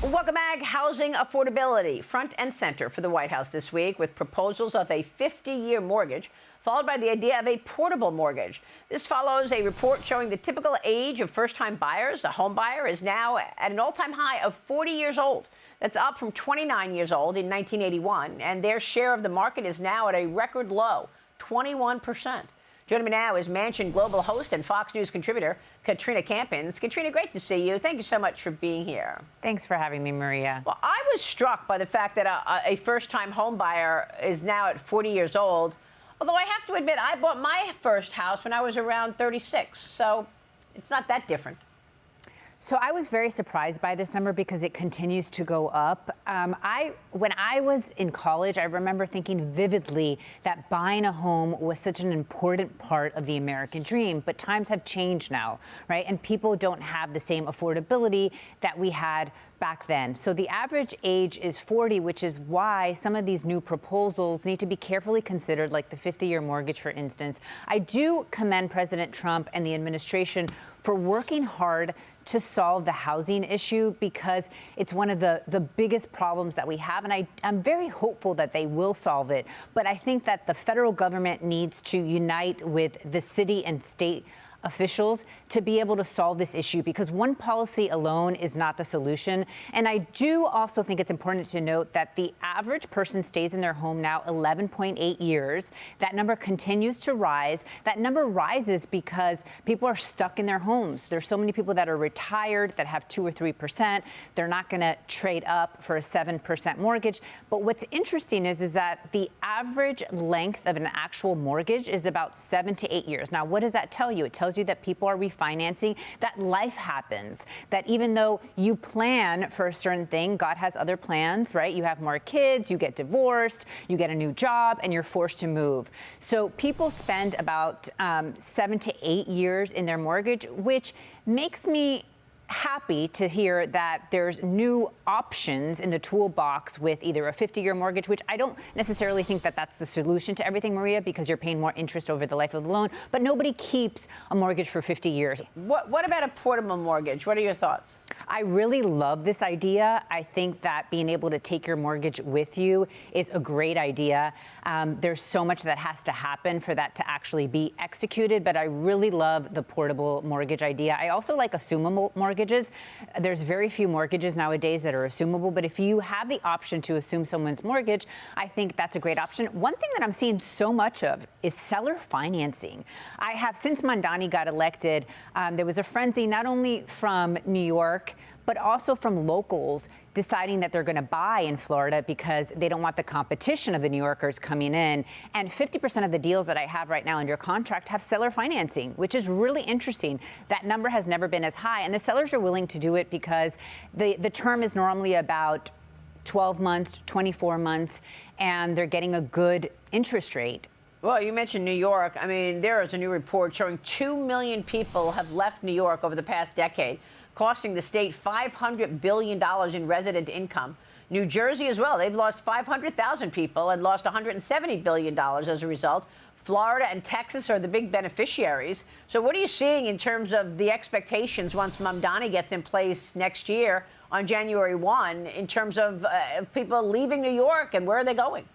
Welcome back. Housing affordability front and center for the White House this week, with proposals of a 50-year mortgage, followed by the idea of a portable mortgage. This follows a report showing the typical age of first-time buyers. A home buyer is now at an all-time high of 40 years old. That's up from 29 years old in 1981, and their share of the market is now at a record low, 21%. Joining me now is Mansion Global host and Fox News contributor Katrina Campins. Katrina, great to see you. Thank you so much for being here. Thanks for having me, Maria. Well, I was struck by the fact that a first-time home buyer is now at 40 years old. Although I have to admit, I bought my first house when I was around 36, so it's not that different. So I was very surprised by this number because it continues to go up. When I was in college, I remember thinking vividly that buying a home was such an important part of the American dream. But times have changed now, right? And people don't have the same affordability that we had back then. So the average age is 40, which is why some of these new proposals need to be carefully considered, like the 50-year mortgage, for instance. I do commend President Trump and the administration for working hard to solve the housing issue, because it's one of the biggest problems that we have. And I'm very hopeful that they will solve it. But I think that the federal government needs to unite with the city and state officials to be able to solve this issue, because one policy alone is not the solution. And I do also think it's important to note that the average person stays in their home now 11.8 years. That number continues to rise. That number rises because people are stuck in their homes. There's so many people that are retired that have 2 or 3%. They're not going to trade up for a 7% mortgage. But what's interesting is that the average length of an actual mortgage is about 7 to 8 years. Now, what does that tell you? It tells you that people are refinancing, that life happens, that even though you plan for a certain thing, God has other plans, right? You have more kids, you get divorced, you get a new job, and you're forced to move. So people spend about 7 to 8 years in their mortgage, which makes me happy to hear that there's new options in the toolbox with either a 50-year mortgage, which I don't necessarily think that that's the solution to everything, Maria, because you're paying more interest over the life of the loan. But nobody keeps a mortgage for 50 years. What about a portable mortgage? What are your thoughts? I really love this idea. I think that being able to take your mortgage with you is a great idea. There's so much that has to happen for that to actually be executed, but I really love the portable mortgage idea. I also like assumable mortgages. There's very few mortgages nowadays that are assumable, but if you have the option to assume someone's mortgage, I think that's a great option. One thing that I'm seeing so much of is seller financing. I have, since Mamdani got elected, there was a frenzy not only from New York, but also from locals deciding that they're going to buy in Florida because they don't want the competition of the New Yorkers coming in. And 50% of the deals that I have right now under contract have seller financing, which is really interesting. That number has never been as high. And the sellers are willing to do it because the term is normally about 12 months, 24 months, and they're getting a good interest rate. Well, you mentioned New York. I mean, there is a new report showing 2 million people have left New York over the past decade, costing the state $500 billion in resident income. New Jersey as well. They've lost 500,000 people and lost $170 billion as a result. Florida and Texas are the big beneficiaries. So what are you seeing in terms of the expectations once Mamdani gets in place next year on January 1 in terms of people leaving New York, and where are they going?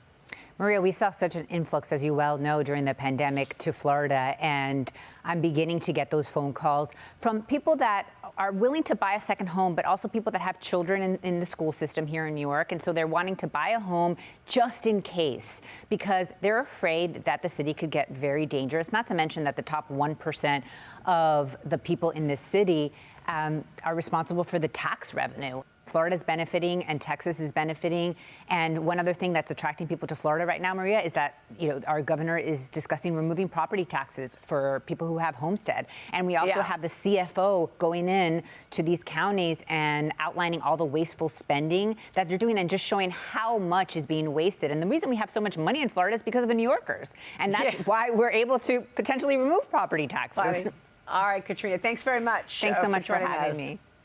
Maria, we saw such an influx, as you well know, during the pandemic to Florida, and I'm beginning to get those phone calls from people that are willing to buy a second home, but also people that have children in the school system here in New York. And so they're wanting to buy a home just in case, because they're afraid that the city could get very dangerous, not to mention that the top 1% of the people in this city are responsible for the tax revenue. Florida's benefiting and Texas is benefiting. And one other thing that's attracting people to Florida right now, Maria, is that, our governor is discussing removing property taxes for people who have homestead. And we also have the CFO going in to these counties and outlining all the wasteful spending that they're doing and just showing how much is being wasted. And the reason we have so much money in Florida is because of the New Yorkers. And that's why we're able to potentially remove property taxes. All right, Katrina, thanks very much. Thanks so much for having me.